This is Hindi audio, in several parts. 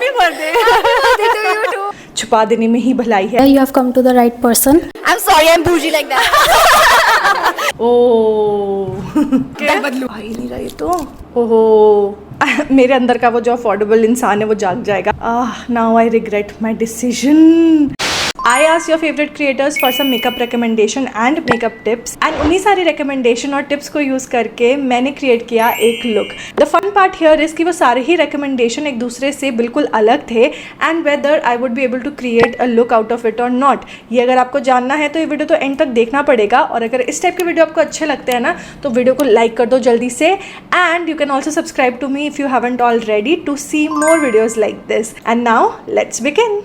Happy birthday. Happy birthday to you too. छुपा देने में ही भलाई है. You have come to the right person. I'm sorry, I'm bougie like that. बदलू आ ही नहीं रहा ये तो. ओहो मेरे अंदर का वो जो अफोर्डेबल इंसान है वो जाग जाएगा. Now I regret my decision. I asked your favorite creators for some makeup recommendation and makeup tips and उन्हीं सारे recommendation और tips को use करके मैंने create किया एक look. The fun part here is कि वो सारे ही recommendation एक दूसरे से बिल्कुल अलग थे and whether I would be able to create a look out of it or not. ये अगर आपको जानना है तो ये वीडियो तो एंड तक देखना पड़ेगा और अगर इस टाइप के वीडियो आपको अच्छे लगते हैं ना तो वीडियो को लाइक कर दो जल्दी से and you can also subscribe to me if you haven't already to see more videos like this. And now let's begin.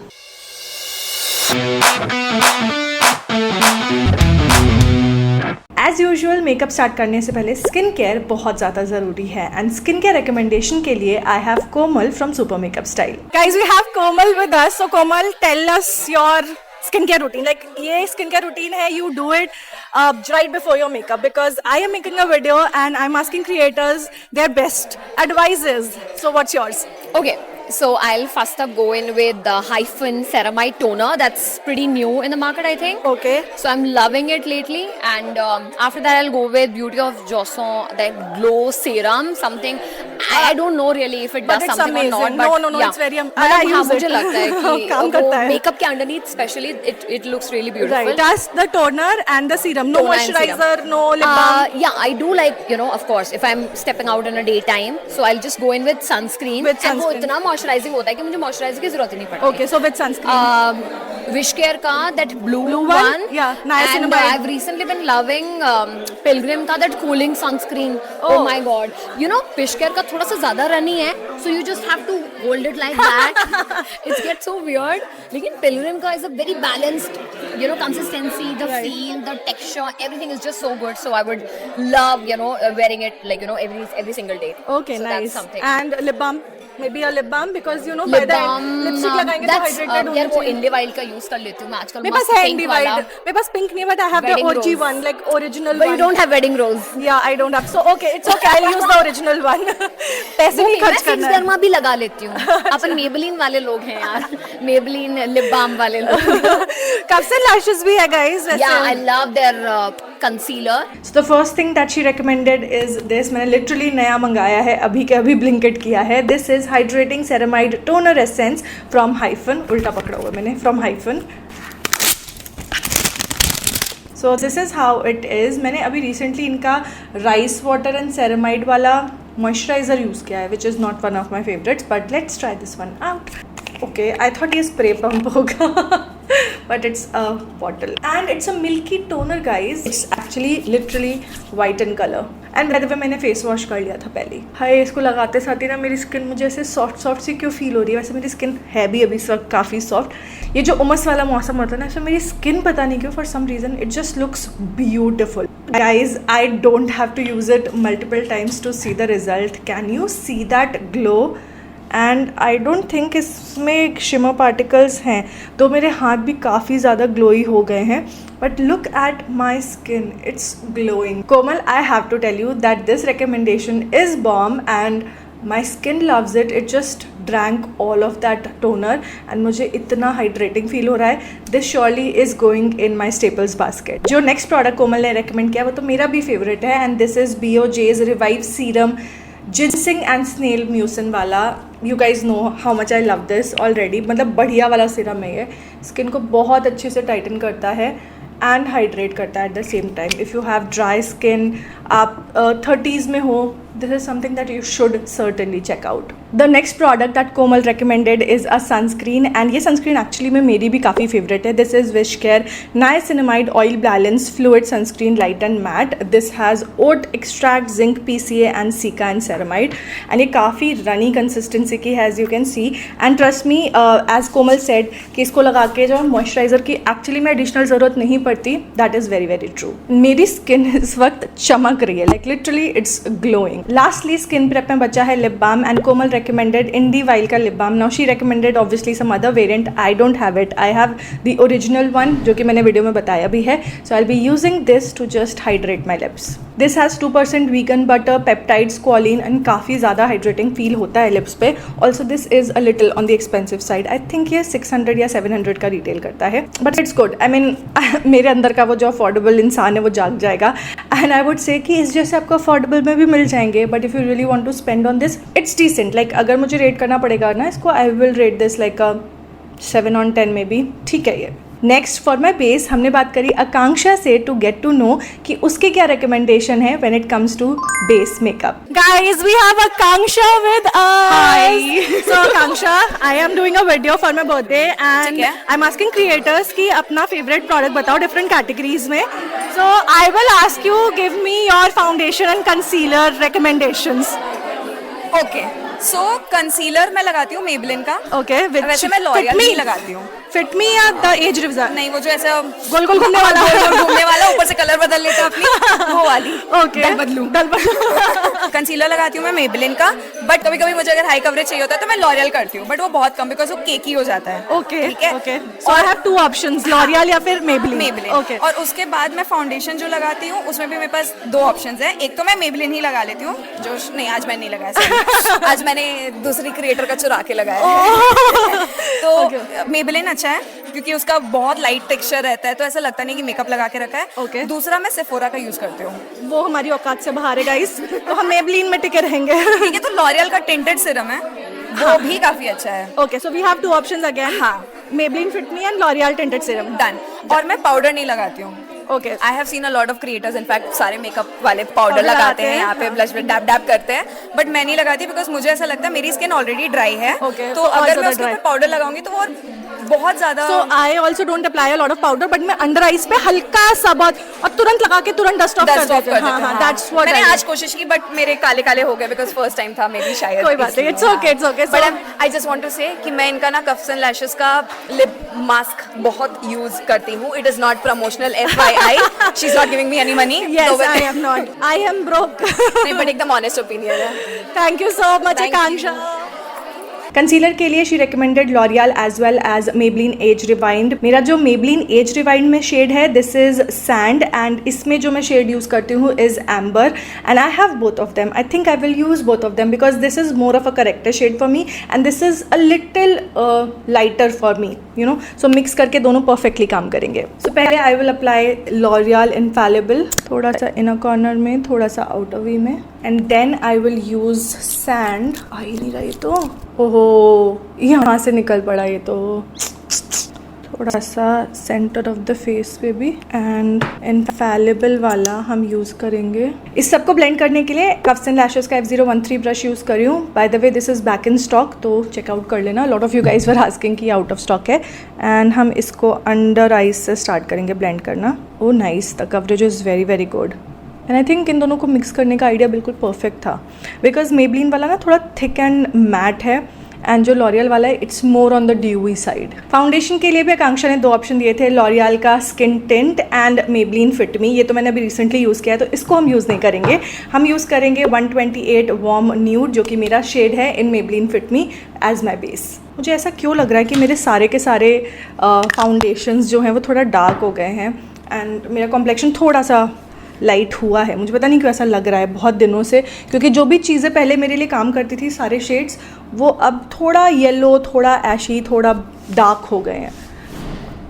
As usual makeup start करने से पहले स्किन केयर बहुत ज़्यादा ज़रूरी है एंड स्किन केयर रिकमेंडेशन के लिए I have Komal from super makeup style. Guys, we have Komal with us. So Komal, tell us your skincare routine. Like ये skincare routine है, you do it right before your makeup because I am making a video and I'm asking creators their best advices. So what's yours? Okay, so I'll first up go in with the Hyphen Ceramide Toner. That's pretty new in the market, I think. Okay. So I'm loving it lately, and after that I'll go with Beauty of Joseon, that glow serum, something. I don't know really if it does it's something amazing. or not. But No, yeah. it's very. I मतलब हाँ use मुझे it. लगता है कि काम करता है. makeup के underneath especially it looks really beautiful. Right. Just the toner and the serum. No Toner and moisturizer, serum. no lip balm. Yeah, I do like, you know, of course, if I'm stepping out in a daytime, so I'll just go in with sunscreen. With And वो sunscreen. इतना moisturizing होता है कि मुझे moisturizer की जरूरत ही नहीं पड़ती. Okay, so with sunscreen. Wishcare का that blue Blue one. one? Yeah, niacinamide. And I've recently been loving Pilgrim का that cooling sunscreen. Oh my god. You know, Wishcare का थोड़ा सा ज़्यादा runny है, so you just have to hold it like that. It gets so weird. लेकिन Pilgrim का is a very balanced, you know, consistency, the feel, the texture, everything is just so good. So I would love, you know, wearing it like, you know, every single day. Okay, so nice. That's something. And lip balm. Maybe a lip balm because you know by Lip the balm, end lipstick लगाएंगे तो that's hydrated होनी यार वो चाहिए. इंडी वाइल्ड का यूज कर लेती हूँ मैं आजकल. मेरे पास मस्त है pink इंडी वाला. वाइल्ड. मेरे पास पिंक नहीं है but I have the Wedding OG rose. one, like original But one. you don't have wedding rose. Yeah, I don't have. So okay, it's okay. I'll use the original one. पैसे नहीं मैं खर्च करना है. फिक्स भी लगा लेती हूँ. अपन मेबेलिन वाले लोग हैं यार. मेबेलिन लिप बाम वाले लोग. कब से lashes भी है guys वैसे. Yeah, I love their concealer. So the first thing that she recommended is this. मैंने literally नया मंगाया है, अभी के अभी Blinkit किया है. This is hydrating ceramide toner essence from Hyphen. उल्टा पकड़ा हुआ मैंने, from Hyphen. So this is how it is. मैंने अभी recently इनका rice water and ceramide वाला moisturizer यूज़ किया है, which is not one of my favorites. But let's try this one out. Okay, I thought ये spray pump होगा. But it's a bottle and it's a milky toner guys. It's actually literally white in color and by the way मैंने फेस वॉश कर लिया था पहले. हाय इसको लगाते साथ ही ना मेरी स्किन मुझे ऐसे सॉफ्ट सी क्यों फील हो रही है. वैसे मेरी स्किन है भी अभी इस वक्त काफ़ी सॉफ्ट. ये जो उमस वाला मौसम होता है ना इसमें मेरी स्किन पता नहीं क्यों for some reason it just looks beautiful. Guys, I don't have to use it multiple times to see the result. Can you see that glow? And I don't think इसमें शिमर पार्टिकल्स हैं तो मेरे हाथ भी काफ़ी ज़्यादा ग्लोई हो गए हैं. But look at my skin, it's glowing. Komal, I have to tell you that this recommendation is bomb and my skin loves it. It just drank all of that toner and मुझे इतना हाइड्रेटिंग फील हो रहा है. This surely is going in my staples basket. जो नेक्स्ट प्रोडक्ट कोमल ने रेकमेंड किया वो तो मेरा भी फेवरेट है and this is BOJ's revive serum ginseng and snail mucin वाला. You guys know how much I love this already. मतलब बढ़िया वाला सीरम है ये. स्किन को बहुत अच्छे से टाइटन करता है एंड हाइड्रेट करता है at the same time. If you have dry skin, आप 30s में हो, this is something that you should certainly check out. The next product that Komal recommended is a sunscreen and ये sunscreen actually में मेरी भी काफ़ी favorite है. This is Wishcare Niacinamide Oil Balance Fluid Sunscreen Light and Matte. This has oat extract, zinc, PCA and Cica and ceramide and ये काफ़ी runny consistency की है as you can see. And trust me, as Komal said कि इसको लगा के जो moisturizer की actually में additional ज़रूरत नहीं पड़ती. That is very very true. मेरी skin इस वक्त चमक रही है, like literally it's glowing. Thing. Lastly skin prep में बचा है lip balm and Komal recommended Indie Wild का lip balm. Now she recommended obviously some other variant. I don't have it. I have the original one जो कि मैंने वीडियो में बताया भी है. So I will be using this to just hydrate my lips. This has 2% vegan butter, peptides, choline and काफ़ी ज़्यादा हाइड्रेटिंग फील होता है लिप्स पे. Also this is a little on the expensive side. I think ये 600 या 700 का रिटेल करता है, but it's good. I mean मेरे अंदर का वो जो अफोर्डेबल इंसान है वो जाग जाएगा. एंड आई वुड से कि इस जैसे आपको अफोर्डेबल में भी मिल जाएंगे, but if you really want to spend on this it's decent. Like अगर मुझे रेट करना पड़ेगा ना इसको, I will rate this like a 7 on 10 में भी. ठीक है. ये नेक्स्ट फॉर माई बेस हमने बात करी आकांक्षा से टू गेट टू नो कि उसके क्या रिकमेंडेशन है when it comes to base makeup. Guys, we have Akanksha with us. Hi. So Akanksha, I am doing a video for my birthday and I'm asking creators कि अपना favorite product बताओ different categories में. So I will ask you, give me your foundation and concealer recommendations. Okay. So concealer मैं लगाती हूँ मेबलिन का. Okay. वैसे मैं लॉरियल ही लगाती हूँ. Fit me या the age reserve? नहीं, वो जो ऐसा गोल गोल घूमने वाला. गोल घूमने वाला, ऊपर से कलर बदल लेता अपनी, वो वाली. Okay. दल बदलूं. कंसीलर लगाती हूँ मैं मेबलिन का, बट कभी कभी मुझे अगर हाई कवरेज चाहिए होता है तो मैं लॉरियल करती हूँ, बट वो बहुत कम बिकॉज वो केकी हो जाता है. Okay. ठीक है. Okay. So I have two options, L'Oreal या फिर Maybelline. मेबलिन. Okay. और उसके बाद मैं फाउंडेशन जो लगाती हूँ उसमें भी मेरे पास 2 ऑप्शंस है. एक तो मैं मेबलिन ही लगा लेती हूँ, जो नहीं आज मैंने नहीं लगाया, sorry. आज मैंने दूसरी क्रिएटर का चुरा के लगाया है. तो मेबलिन अच्छा है क्योंकि उसका बहुत लाइट टेक्सचर रहता है, तो ऐसा लगता नहीं कि मेकअप लगा के रखा है. Okay. दूसरा मैं सेफोरा का यूज करती हूँ. वो हमारी औकात से बाहर है गाइस, तो हम Maybelline में टिके रहेंगे. ठीक है. तो लॉरियल का टिंटेड सीरम है, वो भी काफी अच्छा है. Okay, so we have two options again. हाँ. Maybelline Fit Me and L'Oreal Tinted Serum. Done. और मैं पाउडर नहीं लगाती हूँ. Okay. I have seen a lot of creators, in fact सारे मेकअप वाले पाउडर Powder लगाते हैं, हैं, यहाँ पे ब्लश पे डैब डैब करते हैं, बट मैं नहीं लगाती बिकॉज मुझे ऐसा लगता है मेरी स्किन ऑलरेडी ड्राई है. Okay, तो और अगर ज़्यादा मैं उसके dry. ऊपर पाउडर लगाऊंगी तो वो बहुत ज्यादा. So I also don't apply a lot of powder, but मैं अंडर आईज पे हल्का सा बहुत और तुरंत लगा के तुरंत डस्ट ऑफ कर देती हूँ. हाँ, that's what मैंने I do. आज कोशिश की, बट मेरे काले काले हो गए बिकॉज फर्स्ट टाइम था मेरी शायद. कोई बात नहीं, it's okay, it's okay. But I just want to say कि मैं इनका ना कफ्स एंड लैशेस का लिप मास्क बहुत यूज करती हूँ. It is not promotional, FYI. She is not giving me any money. Yes, I am not. I am broke. नहीं, बट एकदम ऑनेस्ट ओपिनियन है. Thank you so much, Thank you. Akanksha. Concealer के लिए she recommended L'Oreal as well as Maybelline Age Rewind. मेरा जो मेबलिन एज रिवाइंड में शेड है दिस इज सैंड, एंड इसमें जो मैं शेड यूज़ करती हूँ is amber, and I have both of them. I think I will use both of them because this is more of a corrector shade for me and this is a little lighter for me, you know. So mix करके दोनों परफेक्टली काम करेंगे. सो पहले I will apply L'Oreal Infallible, थोड़ा सा इनर कॉर्नर में, थोड़ा सा आउटर वी में, and then I will use sand. आ ही नहीं रहा ये तो, ओहो यहाँ से निकल पड़ा ये तो. थोड़ा सा सेंटर ऑफ द फेस पे भी, एंड इनफैलिबल वाला हम यूज़ करेंगे. इस सबको ब्लेंड करने के लिए कफ्स एंड लैशेस का F013 ब्रश यूज़ कर रही हूँ. By the way this is back in stock, तो चेकआउट कर लेना. Lot of you guys were asking कि आउट ऑफ स्टॉक है. एंड हम इसको अंडर आइज से स्टार्ट करेंगे ब्लेंड करना. Oh nice, the coverage is very very good. And I think इन दोनों को मिक्स करने का आइडिया बिल्कुल परफेक्ट था बिकॉज मेबलिन वाला ना थोड़ा थिक एंड मैट है, एंड जो लॉरियल वाला है it's more on the dewy side. Foundation के लिए भी आकांक्षा ने 2 ऑप्शन दिए थे, लॉरियल का skin tint and Maybelline fit me. ये तो मैंने अभी रिसेंटली यूज़ किया है, तो इसको हम यूज़ नहीं करेंगे. हम यूज़ करेंगे 128 वार्म न्यूड, जो कि मेरा शेड है in Maybelline fit me as my base. मुझे ऐसा क्यों लग रहा है कि मेरे सारे के सारे फाउंडेशंस जो हैं वो थोड़ा डार्क हो गए हैं, एंड मेरा कॉम्प्लेक्शन थोड़ा सा लाइट हुआ है. मुझे पता नहीं क्यों ऐसा लग रहा है बहुत दिनों से, क्योंकि जो भी चीज़ें पहले मेरे लिए काम करती थी, सारे शेड्स, वो अब थोड़ा येलो, थोड़ा ऐशी, थोड़ा डार्क हो गए हैं.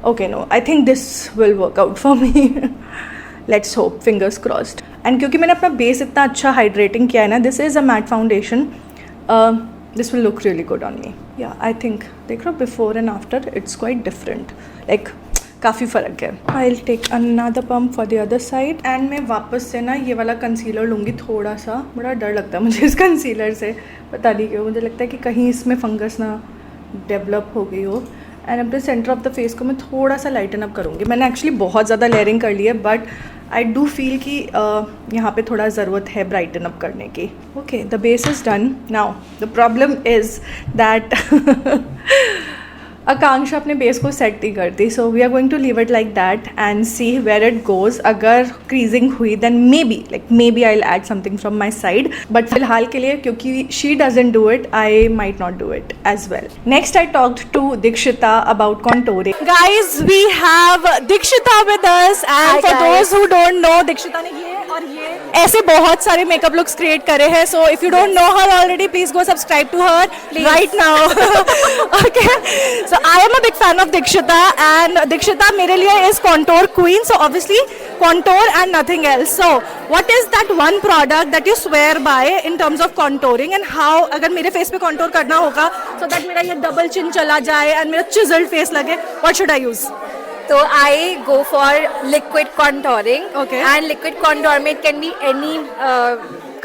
Okay, no, I think this will work out for me. Let's hope, fingers crossed. And क्योंकि मैंने अपना बेस इतना अच्छा हाइड्रेटिंग किया है ना, this is a matte foundation, this will look really good on me. Yeah I think देख लो before and after it's quite different, like काफ़ी फ़र्क है. I will take another pump for the other side, and मैं वापस से ना ये वाला कंसीलर लूँगी. थोड़ा सा बड़ा डर लगता है मुझे इस कंसीलर से, पता नहीं क्यों. मुझे लगता है कि कहीं इसमें फंगस ना डेवलप हो गई हो. एंड अपने सेंटर ऑफ द फेस को मैं थोड़ा सा लाइटन अप करूँगी. मैंने एक्चुअली बहुत ज़्यादा लेयरिंग कर ली है, बट आई डू फील कि यहाँ पे थोड़ा ज़रूरत है ब्राइटन अप करने की. Okay, the base is done. Now the problem is that Akanksha अपने बेस को सेट नहीं करती, so we are going to leave it like that and see where it goes. अगर क्रीजिंग हुई then may be I will add something from my side, but फिलहाल के लिए क्योंकि she doesn't do it, I might not do it as well. Next I talked to Dikshita about contouring. Guys, we have Dikshita with us, and for those who don't know, Dikshita ने ये और ये ऐसे बहुत सारे मेकअप लुक्स क्रिएट करे हैं. So if you don't know her already, please go subscribe to her right now. Okay. So I am a big fan of Dikshita, and Dikshita मेरे लिए is contour queen. So obviously contour and nothing else. So what is that one product that you swear by in terms of contouring, and how अगर मेरे फेस पे contour करना होगा so that मेरा ये डबल चिन चला जाए and मेरा chiseled face लगे, what should I use? So I go for liquid contouring. Okay. And liquid contour में it can be any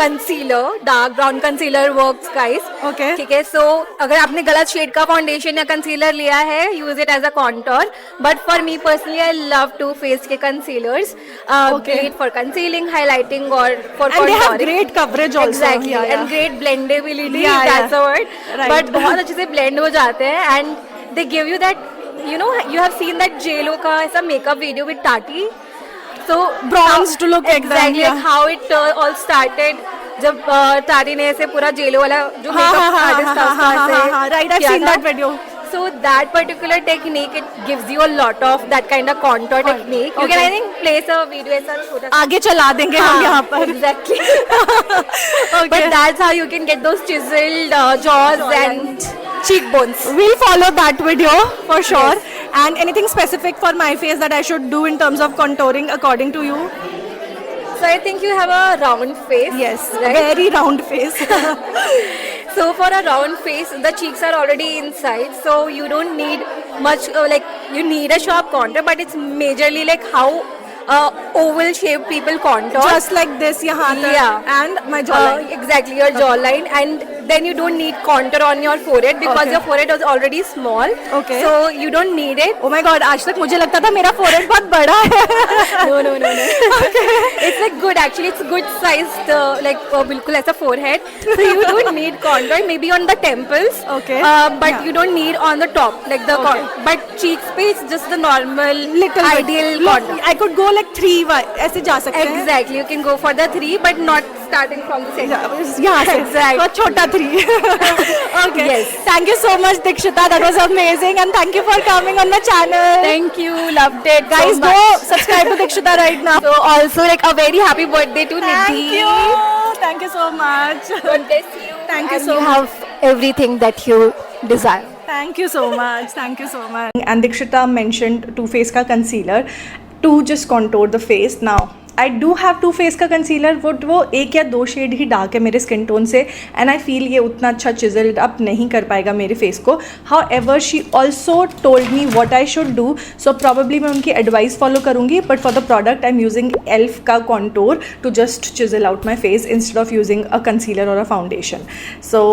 concealer, dark brown concealer works guys. Okay. ठीक है. So अगर आपने गलत शेड का फाउंडेशन या कंसीलर लिया है, use it as a contour. But for me personally, I love to face के concealers. Great for concealing, highlighting or for And contouring. they have great coverage also. Exactly. Yeah, yeah. And great blendability. Yeah, That's yeah. the word. Right. But बहुत अच्छे से blend हो जाते हैं and they give you that. You know, you have seen that JLo का ऐसा makeup video with Tati. So Bronzed look एकदम, exactly yeah. like how it all started. जब Tati ने ऐसे पूरा JLo वाला जो हाँ, makeup हाँ, artist था हाँ, उसका हाँ, ऐसे हाँ, हाँ, right, I've किया seen था. that video. So that particular technique, it gives you a lot of that kind of contour technique. You can I think place a video ऐसा छोटा सा. आगे चला देंगे हम यहाँ पर. Exactly. Okay. But that's how you can get those chiseled jaws and cheekbones. We'll follow that video for sure. And anything specific for my face that I should do in terms of contouring according to you? So I think you have a round face. Yes, right? very round face. So for a round face, the cheeks are already inside, so you don't need much. Like you need a sharp contour, but it's majorly like how oval shaped people contour. Just like this यहाँ तक. Yeah. And my jawline. Exactly, your jawline, and then you don't need contour on your forehead because Okay. your forehead is already small. Okay. So you don't need it. Oh my God, आज तक मुझे लगता था मेरा forehead बहुत बड़ा है. No. It's like good actually. It's good sized like बिल्कुल ऐसा forehead. So you don't need contour. Maybe on the temples. Okay. But Yeah. you don't need on the top like the Okay. but cheeks पे it's just the normal Little bit. ideal Look, contour. I could go like 3 ऐसे जा सकते हैं. Exactly. You can go for the 3, but not starting from the center. यहाँ से. Exactly. बहुत छोटा 3. Okay. Yes. Thank you so much, Dikshita. That was amazing, and thank you for coming on the channel. Thank you. Loved it. Guys, so go much. subscribe to Dikshita right now. So also like a very happy birthday to Thank Nidhi. you. Thank you so much. God bless you. Thank you And so you much. have everything that you desire. Thank you so much. Thank you so much. And Dikshita mentioned Too Faced का concealer to just contour the face. Now I do have Too Faced का concealer, वो 1 या 2 शेड ही डार्क है मेरे स्किन टोन से, एंड आई फील ये उतना अच्छा चिजल्ड अप नहीं कर पाएगा मेरे फेस को. However she also told me what I should do, so probably मैं उनकी एडवाइस फॉलो करूँगी. But for the product I am using elf का contour to just chisel out my face instead of using a concealer और a foundation. So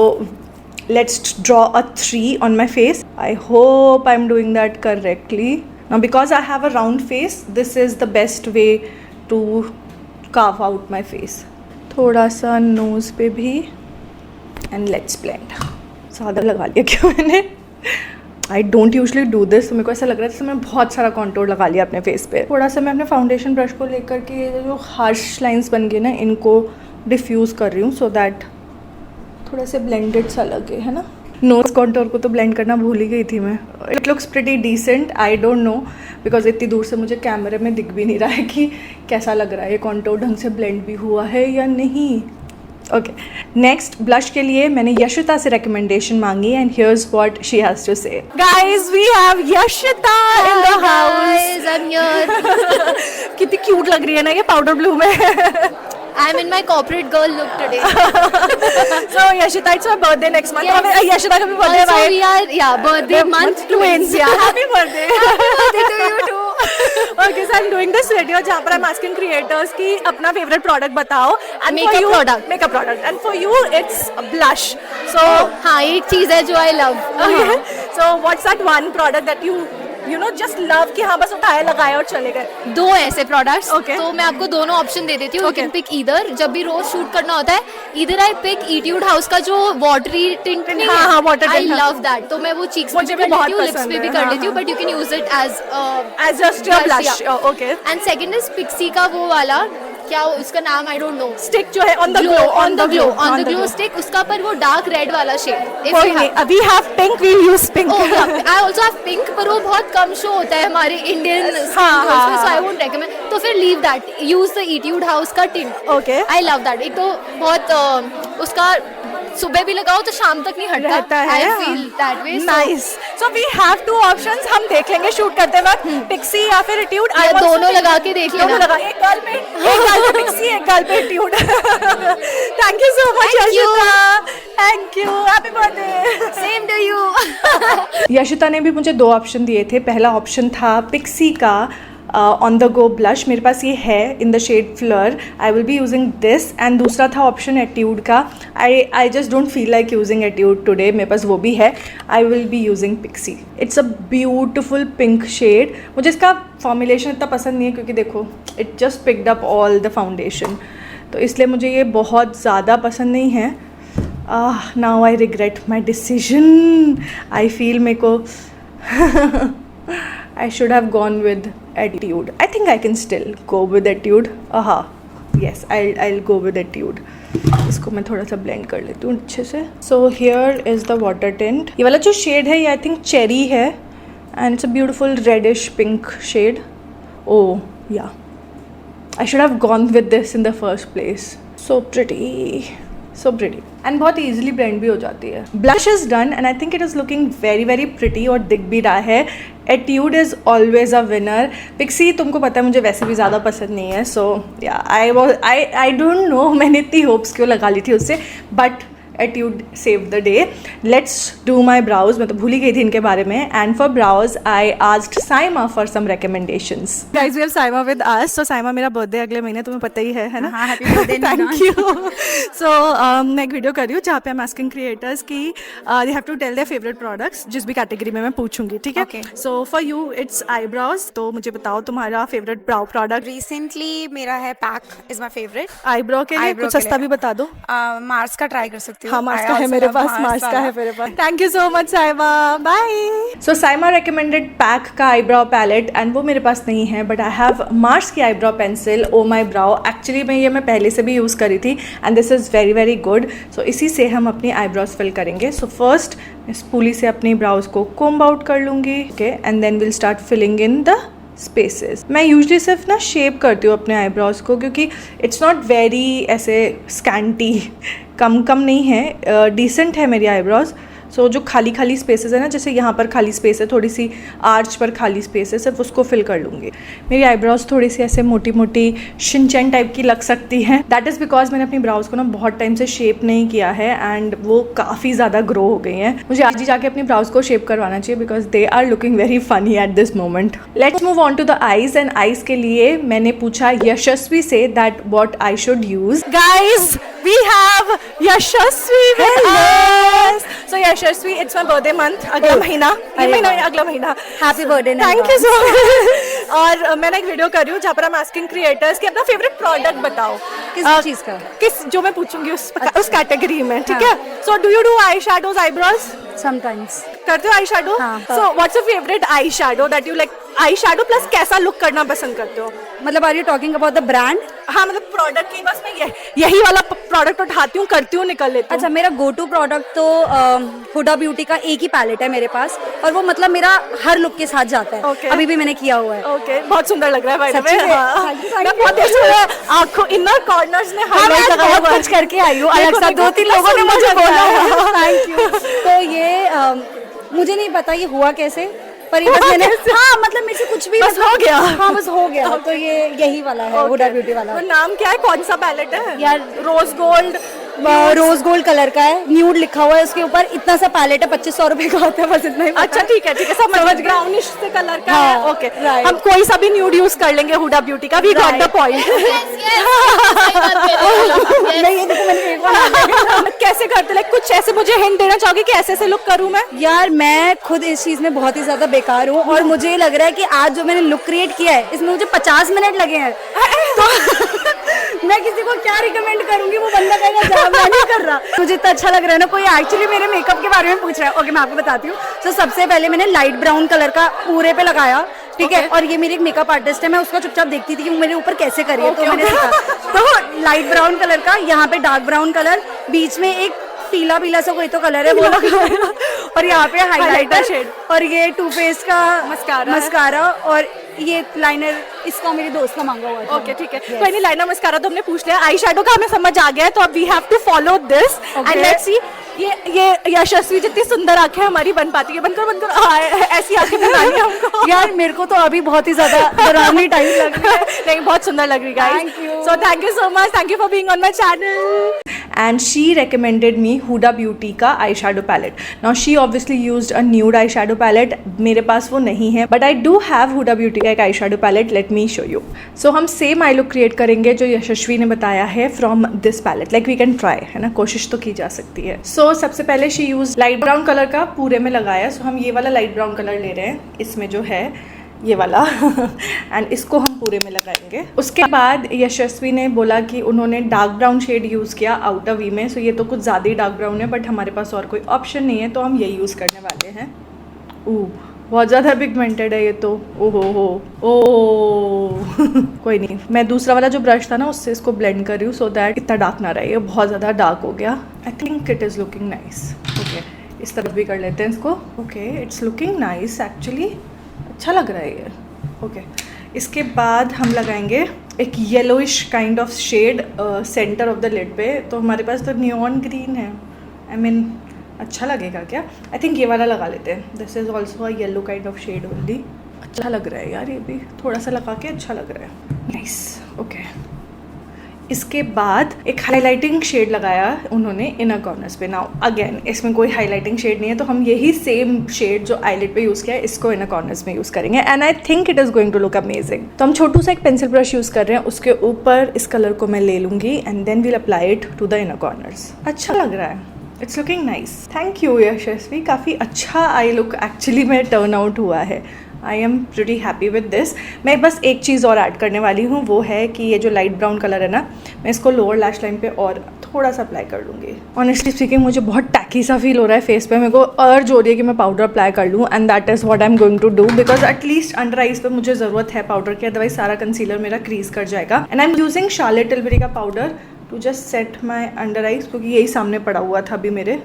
let's draw a 3 on my face. I hope I'm doing that correctly. Now because I have a round face, this is the best way to carve out my face. थोड़ा सा nose पे भी, and let's blend. ज़्यादा लगा लिया क्यों मैंने? I don't usually do this. तो मेरे को ऐसा लग रहा था मैंने बहुत सारा कॉन्टोर लगा लिया अपने फेस पे. थोड़ा सा मैं अपने फाउंडेशन ब्रश को लेकर के ये जो हार्श लाइंस बन गए ना, इनको डिफ्यूज़ कर रही हूँ सो दैट थोड़ा से ब्लेंडेड सा लगे, है ना. नोज कॉन्टोर को तो ब्लेंड करना भूल ही गई थी मैं. It looks pretty decent. I don't know because इतनी दूर से मुझे कैमरे में दिख भी नहीं रहा है कि कैसा लग रहा है, ये कॉन्टोर ढंग से ब्लेंड भी हुआ है या नहीं. ओके, नेक्स्ट ब्लश के लिए मैंने यशिता से रिकमेंडेशन मांगी, and here's what she has to say. Guys, we have Yashita in the house. Guys, I'm here. कितनी क्यूट लग रही है ना ये पाउडर ब्लू में. I'm in my corporate girl look today. So Yashita, it's her birthday next month. Yes. तो हमें Yashita का भी birthday Also, है. we are birthday month twins. Yeah, happy birthday. birthday to you too. Okay, so I'm doing this video जहाँ पर I'm asking creators कि अपना favorite product बताओ. And Makeup for you, product. Makeup product. And for you, it's a blush. So हाँ, एक चीज़ है जो I love. okay. So what's that one product that you you know just love कि हाँ बस उठाया लगाया और चले गए? दो ऐसे प्रोडक्ट्स, Okay. तो मैं आपको दोनों ऑप्शन दे देती हूँ. You can pick either. जब भी रोज शूट करना होता है, either I pick Etude House का जो वाटरी टिंट नहीं हाँ, हाँ, water आई tint, हाँ. Love that. तो मैं वो चीक्स मुझे पे भी भी कर बहुत लेती हूँ, लिप्स पसंद पे भी है, कर हाँ, लेती हूँ, हाँ. But you can use it As just your blush, okay. And second is Pixi का वो वाला, क्या उसका नाम आई डोंट नो. Stick जो है on the glow, on the glow stick, उसका पर वो डार्क रेड वाला शेड. कोई नहीं, अभी have pink, we'll use pink. I also have pink, पर वो बहुत कम शो होता है हमारे इंडियन हाँ, हाँ, सो आई वोंट रेकमेंड. तो फिर leave that, use the Etude House का tint. Okay. I love that. एक तो बहुत उसका सुबह भी लगाओ तो शाम तक नहीं रहता हटता. है. I feel that way. Nice. So we have two options. हम देख लेंगे शूट करते वक्त, Pixie या फिर Etude. या I'm also दोनों thinking- लगा के देख दोनों लेना. लगा, एक गाल पे Pixie, एक गाल पे Etude. Thank you so much, Thank you. Yashita. Thank you. Happy birthday. Same to you. Yashita ने भी मुझे दो ऑप्शन दिए थे. पहला ऑप्शन था पिक्सी का ऑन द गो ब्लश, मेरे पास ये है in the shade Fleur. I will be using this. And दूसरा था ऑप्शन एट्यूड का. I just don't feel like using Etude today, मेरे पास वो भी है. I will be using Pixi. It's a beautiful pink shade. मुझे इसका फॉर्मुलेशन इतना पसंद नहीं है क्योंकि देखो it just picked up all the foundation, तो इसलिए मुझे ये बहुत ज़्यादा पसंद नहीं है. Now I regret my decision. I feel मेरे को I should have gone with Etude. I think I can still go with Etude. Aha, yes, I'll go with Etude. इसको मैं थोड़ा सा blend कर लेती हूँ अच्छे से. So here is the water tint. ये वाला जो shade है ये I think cherry है and it's a beautiful reddish pink shade. Oh yeah, I should have gone with this in the first place. So pretty. So pretty. And बहुत ईजिली ब्लेंड भी हो जाती है. Blush is done and I think it is looking very very pretty और दिख भी रहा है. Etude is always a winner. Pixi तुमको पता है मुझे वैसे भी ज़्यादा पसंद नहीं है. सो या आई डोंट नो मैंने इतनी होप्स क्यों लगा ली थी उससे, but Etude save the day. Let's do my brows. मैं तो भूल ही गई थी इनके बारे में. And for brows I asked Saima for some recommendations. Guys, we have Saima with us. So Saima मेरा बर्थडे अगले महीने, तुम्हें पता ही है ना? हाँ, happy birthday, Thank you. So मैं एक वीडियो कर रही हूँ जहाँ पे I'm asking creators कि they have to tell their favorite products. जिस भी कैटेगरी में मैं पूछूंगी, ठीक है? Okay. So for you it's eyebrows. तो मुझे बताओ तुम्हारा favorite brow product. रिसेंटली मेरा है pack is my favourite. Eyebrow के लिए Eyebrow कुछ के सस्ता लिए। भी बता दो. मार्स का ट्राई कर सकती हूँ. हाँ, मार्स I का है also मेरे love पास. मार्स का वाला. है मेरे पास. Thank you so much Saima. Bye. So Saima recommended PAC का आईब्राउ पैलेट एंड वो मेरे पास नहीं है, बट आई हैव मार्स की eyebrow pencil oh my brow. Actually मैं पहले से भी यूज़ करी थी and this is very very good. So इसी से हम अपनी आईब्राउज फिल करेंगे. सो फर्स्ट मैं स्पूली से अपनी ब्राउज को कोम्ब आउट कर लूँगी. Okay, and then will start filling in the spaces. मैं यूजली सिर्फ ना शेप करती हूँ अपने आईब्राउज को क्योंकि इट्स नॉट वेरी ऐसे स्कैंटी, कम नहीं है, डिसेंट है मेरी आईब्राउज. सो जो खाली खाली स्पेसेस है ना, जैसे यहाँ पर खाली स्पेस है, थोड़ी सी आर्च पर खाली स्पेस है, सिर्फ उसको फिल कर लूँगी. मेरी आईब्राउज थोड़ी सी ऐसे मोटी मोटी शिनचैन टाइप की लग सकती हैं. दैट इज़ बिकॉज मैंने अपनी ब्राउज को ना बहुत टाइम से शेप नहीं किया है एंड वो काफ़ी ज़्यादा ग्रो हो गई हैं. मुझे आज ही जाके अपनी ब्राउज को शेप करवाना चाहिए because they are looking very funny at this moment. Let's move on to the eyes. And eyes के लिए मैंने पूछा यशस्वी से that what I should use. Guys, we have Yashasvi with us. So Yashasvi, it's my birthday month. अगला महीना, ये महीना या अगला महीना. Happy birthday, Thank you so much. और मैं ना एक वीडियो कर रही हूँ जहाँ पर हम asking creators कि अपना favorite product बताओ. किस चीज का? किस जो मैं पूछूंगी उस कैटेगरी में, ठीक है? So do you do eyeshadows, eyebrows? Sometimes. करते हो आई शेडो? हाँ. So what's your favorite eye shadow that you like? Eyeshadow plus कैसा लुक करना पसंद करते हो? मतलब are you talking about the brand? हाँ, मतलब प्रोडक्ट की बस मैं यही वाला प्रोडक्ट उठाती हूँ, करती हूँ, निकल लेती हूँ. अच्छा, मेरा गो टू प्रोडक्ट तो हुडा ब्यूटी का एक ही पैलेट है मेरे पास और वो मतलब मेरा हर लुक के साथ जाता है. Okay. अभी भी मैंने किया हुआ है. ओके, बहुत सुंदर लग रहा है भाई. सच्ची में? Thank you, मैं बहुत देर से आंखों इनर कॉर्नर्स में हाँ, मैं हाईलाइट लगाया बहुत हुआ है. कुछ करके आई हूँ. अलग देखो, सा देखो, 2-3 कितना लोगों ने सुंदर मुझे लग रहा बोला है. है. Thank you. तो ये मुझे नहीं पता ये हुआ कैसे, पर ये बस मैंने हाँ मतलब मेरे से कुछ भी बस हो गया. हाँ बस हो गया. तो ये यही वाला है, हुडा ब्यूटी वाला. वो नाम क्या है, कौन सा पैलेट है? यार rose gold, rose gold colour का है, न्यूड लिखा हुआ है उसके ऊपर, इतना सा पैलेट है, 2500 रुपए का आता है, बस इतना ही पता अच्छा है। ठीक है समझ ब्राउनिश से कलर का हाँ, है। Okay right. हम कोई सा भी न्यूड यूज कर लेंगे हुडा ब्यूटी का, वी गॉट द पॉइंट। नहीं ये देखो मैंने एक बार कैसे करते, लाइक कुछ ऐसे मुझे हिंट देना चाहोगे कि ऐसे ऐसे लुक करूं मैं? यार मैं खुद इस चीज में बहुत ही ज्यादा बेकार हूँ और मुझे ये लग रहा है कि आज जो मैंने लुक क्रिएट किया है इसमें मुझे 50 मिनट लगे हैं, तो मैं किसी को क्या रिकमेंड करूंगी, वो बंदा कहेगा जा मैं नहीं कर रहा। मुझे इतना अच्छा लग रहा है ना, कोई एक्चुअली मेरे मेकअप के बारे में पूछ रहा है। ओके मैं आपको बताती हूँ। तो सबसे पहले मैंने लाइट ब्राउन कलर का पूरे पे लगाया, ठीक है। और ये मेरी एक मेकअप आर्टिस्ट है, मैं उसका चुपचाप देखती थी कि वो मेरे ऊपर कैसे करे, तो मैंने सीखा। तो लाइट ब्राउन कलर का, यहाँ पे डार्क ब्राउन कलर, बीच में एक पीला पीला सा कोई तो कलर है वो लगाया, और यहाँ पे हाइलाइटर शेड, और ये टू फेस का मस्कारा और ये लाइनर इसका मेरी दोस्त का मांगा हुआ था। ओके ठीक है, कोई नहीं, लाइनर मस्कारा तो हमने पूछ लिया, आई शैडो का हमें समझ आ गया है, तो अब we have to follow this and let's see ये यशस्वी जितनी सुंदर आंखें हमारी बन पाती है। बनकर ऐसी आंखें बनानी है हमको। यार मेरे को तो अभी बहुत ही ज्यादा डरावनी टाइप लग रही है। नहीं बहुत सुंदर लग रही guys. Thank you. So thank you so much, thank you for being on my channel. And she recommended me Huda Beauty का eyeshadow palette. Now she obviously used a nude eye shadow palette. मेरे पास वो नहीं है, but I do have Huda Beauty का एक eyeshadow palette. Let me show you. So हम सेम आई लुक क्रिएट करेंगे जो यशस्वी ने बताया है from this palette. Like we can try, है ना, कोशिश तो की जा सकती है. So सबसे पहले she used light brown colour का पूरे में लगाया. So हम ये वाला लाइट ब्राउन कलर ले रहे हैं, इसमें जो है ये वाला एंड इसको हम पूरे में लगाएंगे. उसके बाद यशस्वी ने बोला कि उन्होंने डार्क ब्राउन शेड यूज़ किया आउटर वी में. सो ये तो कुछ ज़्यादा ही डार्क ब्राउन है, बट हमारे पास और कोई ऑप्शन नहीं है, तो हम यही यूज़ करने वाले हैं. बहुत ज़्यादा पिगमेंटेड है ये तो. ओ कोई नहीं, मैं दूसरा वाला जो ब्रश था ना उससे इसको ब्लेंड कर रही हूँ, सो दैट इतना डार्क ना रहे. ये बहुत ज़्यादा डार्क हो गया. आई think it is looking nice. Okay इस तरफ भी कर लेते हैं इसको. Okay it's looking nice actually, अच्छा लग रहा है ये. ओके इसके बाद हम लगाएंगे एक yellowish kind of shade centre of the lid पे. तो हमारे पास तो नियॉन ग्रीन है, आई मीन अच्छा लगेगा क्या? आई थिंक ये वाला लगा लेते हैं. This is also a yellow kind of shade only. अच्छा लग रहा है यार, ये भी थोड़ा सा लगा के अच्छा लग रहा है. नाइस. ओके इसके बाद एक हाइलाइटिंग शेड लगाया उन्होंने इनर कॉर्नर्स पे. नाउ अगेन इसमें कोई हाइलाइटिंग शेड नहीं है, तो हम यही सेम शेड जो आईलिड पे यूज़ किया है इसको इनर कॉर्नर्स में यूज़ करेंगे. And I think it is going to look amazing. तो हम छोटू सा एक पेंसिल ब्रश यूज़ कर रहे हैं, उसके ऊपर इस कलर को मैं ले लूँगी and then will apply it to the inner corners. अच्छा लग रहा है, it's looking nice. Thank you Yashasvi, काफ़ी अच्छा आई लुक एक्चुअली में टर्न आउट हुआ है. I am pretty happy with this. मैं बस एक चीज़ और ऐड करने वाली हूँ, वो है कि ये जो लाइट ब्राउन कलर है ना, मैं इसको लोअर लैश लाइन पे और थोड़ा सा अप्लाई कर लूँगी. ऑनेस्टली स्पीकिंग मुझे बहुत टैकी सा फील हो रहा है फेस पे. मेरे को अर्ज हो रही है कि मैं पाउडर अप्लाई कर लूँ, and that is what I am going to do, because at least under eyes पे मुझे ज़रूरत है पाउडर की, अदरवाइज सारा कंसीलर मेरा क्रीज कर जाएगा. And I am using Charlotte Tilbury का powder to just set my under eyes, क्योंकि यही सामने पड़ा हुआ था अभी मेरे.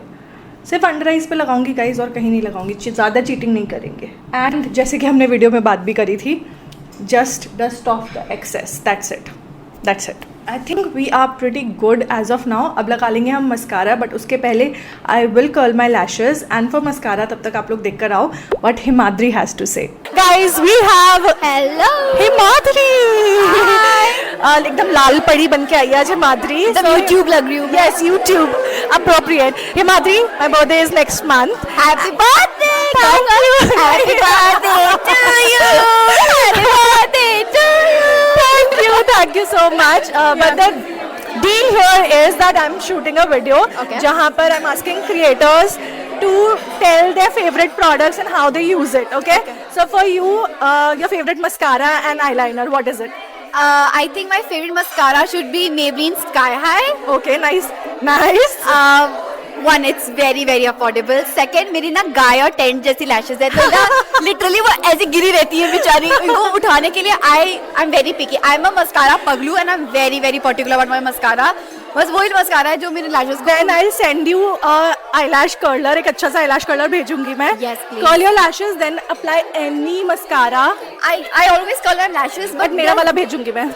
सिर्फ अंडर आइज पे लगाऊंगी गाइज और कहीं नहीं लगाऊंगी, ज़्यादा चीटिंग नहीं करेंगे. एंड जैसे कि हमने वीडियो में बात भी करी थी, just dust off the excess, that's it, that's it. I think we are pretty good as of now. अब लगा लेंगे हम मस्कारा, बट उसके पहले I will curl my lashes. And for mascara तब तक आप लोग देख कर आओ what Himadri has to say. Guys we have Hello. Himadri. एकदम लाल पड़ी बन के आई है आज हिमाद्री. YouTube लग रही हूँ. Yes, YouTube appropriate. Himadri, my birthday is next month. Happy birthday. Thank you. Happy birthday to you. Happy birthday to you. Thank you so much. But the deal here is that I'm shooting a video. Okay. जहाँ पर I'm asking creators to tell their favorite products and how they use it. Okay. So for you, your favorite mascara and eyeliner, what is it? I think my favorite mascara should be Maybelline Sky High. Okay, nice, nice. One, it's very very affordable. Second, मेरी ना गाय और टेंट जैसी लैशेज है, तो ना लिटरली वो ऐसी गिरी रहती है बेचारी, उनको उठाने के लिए I am very picky. I am a mascara पगलू and I am very very particular about my mascara. बस वही मस्कारा है जो मेरे लैशेज को. Then I'll send you eyelash curler. एक अच्छा सा eyelash curler भेजूंगी मैं. Yes, please. Curl your lashes, then apply any mascara. I always curl my lashes, But मेरा वाला भेजूंगी मैं.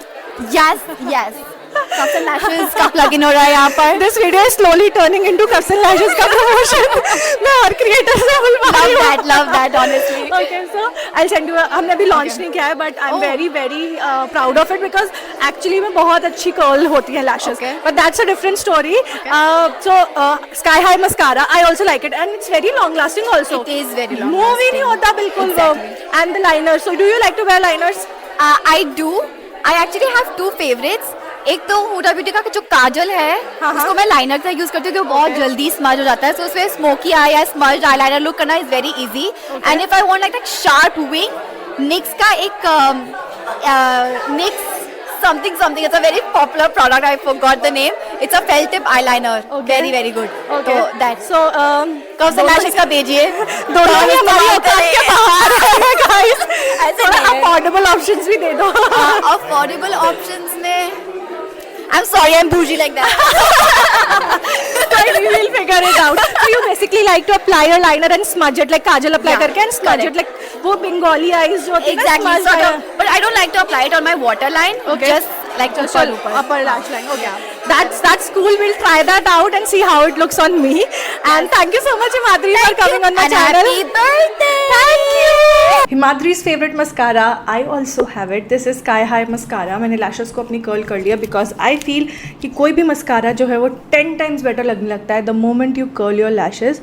yes. Cups and lashes का plug-in हो रहा है यहाँ पर. This video is slowly turning into Cups and Lashes का promotion. मैं हर creator से बुलवा रही हूँ. Love that, honestly. Okay, so I'll send you. हमने अभी launch नहीं किया है, but I'm very proud of it because actually में बहुत अच्छी curl होती है lashes. Okay. But that's a different story. So Sky High mascara, I also like it, and it's very long lasting also. It is very long Move ही नहीं होता बिल्कुल वो. And the liners. So do you like to wear liners? I do. I actually have two favorites. एक तो हुडा ब्यूटी का जो काजल है उसको मैं लाइनर से यूज करती हूँ क्योंकि बहुत जल्दी स्मज हो जाता है. सो उसमें स्मोकी आई या स्मज आईलाइनर लुक करना is very easy. And if I want like that sharp wing, NYX का एक NYX something it's a very popular product. I forgot the name. It's a felt tip eyeliner. Very good. Okay. So that's So Cups and Lashes का भेजिए. दोनों ही हमारी औकात के बाहर है guys. ऐसे थोड़ा नहीं है. affordable options भी दे दो. Affordable options में I'm sorry, I'm bougie like that. We will figure it out. So you basically like to apply your liner and smudge it like kajal apply Yeah, करके and smudge correct. it like वो Bengali eyes जो होती है ना, Exactly. smudged Sort eye. of, but I don't like to apply it on my waterline. Okay. Just like Just upper. upper lash line. Okay. That's cool. We'll try that out and see how it looks on me. And thank you so much, Himadri, for coming on my And channel. happy birthday. Thank you. हिमाद्री's favorite mascara, I also have it. This is Sky High mascara. मैंने lashes को अपनी curl कर लिया because I feel कि कोई भी mascara जो है वो 10 times better लगने लगता है the moment you curl your lashes.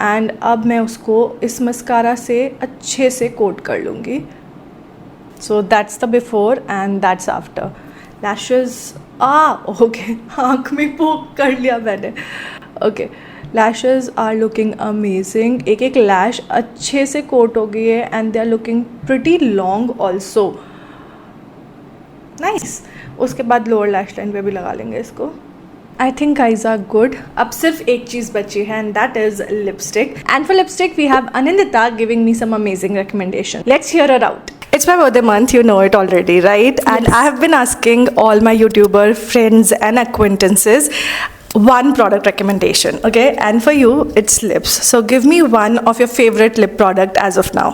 And अब मैं उसको इस mascara से अच्छे से coat कर लूँगी. So that's the before and that's after. Lashes okay. आँख में पोक कर लिया मैंने. Okay. Lashes are looking amazing. एक लैश अच्छे से कोट हो गई है and they are looking pretty long also. Nice. उसके बाद लोअर लैश लाइन पे भी लगा लेंगे इसको. I think eyes are good. अब सिर्फ एक चीज़ बची है and that is lipstick. And for lipstick we have Anindita giving me some amazing recommendation. Let's hear her out. It's my birthday month, you know it already, right? And I have been asking all my YouTuber friends and acquaintances one product recommendation, okay? And for you, it's lips. So give me one of your favorite lip product as of now.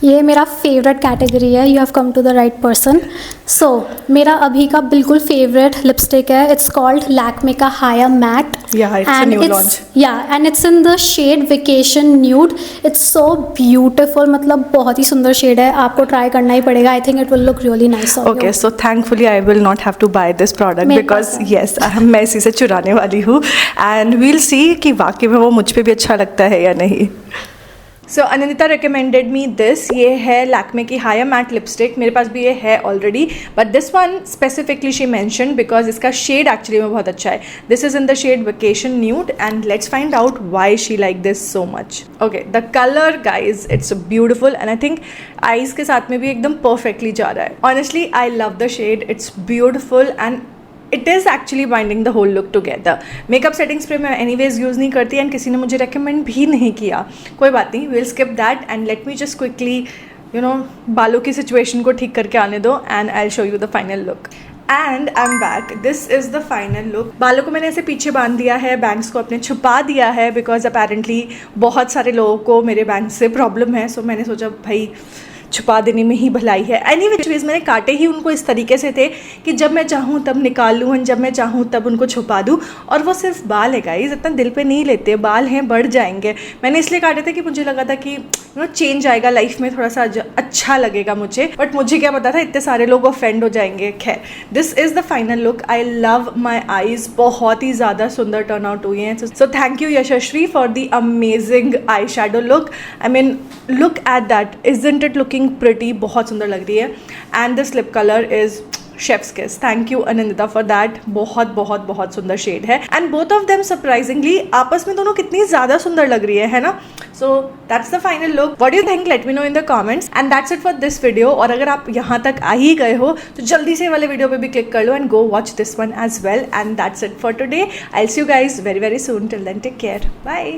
ये मेरा फेवरेट कैटेगरी है. You have come to the right person. So मेरा अभी का बिल्कुल फेवरेट लिपस्टिक है. इट्स कॉल्ड लैक्मे का हाया matte. Yeah, it's a new launch. And it's in the shade vacation nude. It's so beautiful. मतलब बहुत ही सुंदर शेड है. आपको ट्राई करना ही पड़ेगा. आई think it will look really nice on you. Okay, so thankfully I will not have to buy this product मेरे because पास है. yes, मैं इसी से चुराने वाली हूँ and we'll see कि वाकई में वो मुझ पे भी अच्छा लगता है या नहीं. So Anindita recommended me this. ये है Lakme की Haya Matte Lipstick. मेरे पास भी ये है already, but this one specifically she mentioned because इसका shade actually में बहुत अच्छा है. This is in the shade Vacation Nude and let's find out why she liked this so much. Okay, the color guys, it's beautiful and I think eyes के साथ में भी एकदम perfectly जा रहा है. Honestly, I love the shade. It's beautiful and it is actually binding the whole look together. Makeup setting spray मैं एनीवेज यूज़ नहीं करती एंड किसी ने मुझे रेकमेंड भी नहीं किया. कोई बात नहीं, will skip that and let me just quickly बालों की सिचुएशन को ठीक करके आने दो and I show you the final look. And I am back. This is the final look. बालों को मैंने ऐसे पीछे बांध दिया है, बैंग्स को अपने छुपा दिया है बिकॉज अपेरेंटली बहुत सारे लोगों को मेरे बैंग्स से प्रॉब्लम है. सो मैंने सोचा भाई छुपा देने में ही भलाई है. एनी विच वेज मैंने काटे ही उनको इस तरीके से थे कि जब मैं चाहूँ तब निकाल लूँ एंड जब मैं चाहूँ तब उनको छुपा दूँ. और वो सिर्फ बाल है गाइस, इतना दिल पे नहीं लेते. बाल हैं, बढ़ जाएंगे. मैंने इसलिए काटे थे कि मुझे लगा था कि चेंज आएगा लाइफ में, थोड़ा सा अच्छा लगेगा मुझे. बट मुझे क्या पता था इतने सारे लोग ऑफेंड हो जाएंगे. खैर, this is the final look. I love my eyes. बहुत ही ज़्यादा सुंदर टर्न आउट हुई हैं. So thank you Yashasvi for the amazing eye shadow look. I mean look at that. Isn't it looking pretty? बहुत सुंदर लग रही है. And this lip colour is chef's kiss. Thank you Anindita for that. बहुत बहुत बहुत सुंदर शेड है and both of them surprisingly आपस में दोनों कितनी ज़्यादा सुंदर लग रही है ना. So that's the final look. What do you think? Let me know in the comments and that's it for this video. और अगर आप यहाँ तक आ ही गए हो तो जल्दी से वाले वीडियो पे भी क्लिक कर लो and go watch this one as well. And that's it for today. I will see you guys very very soon. Till then take care. Bye.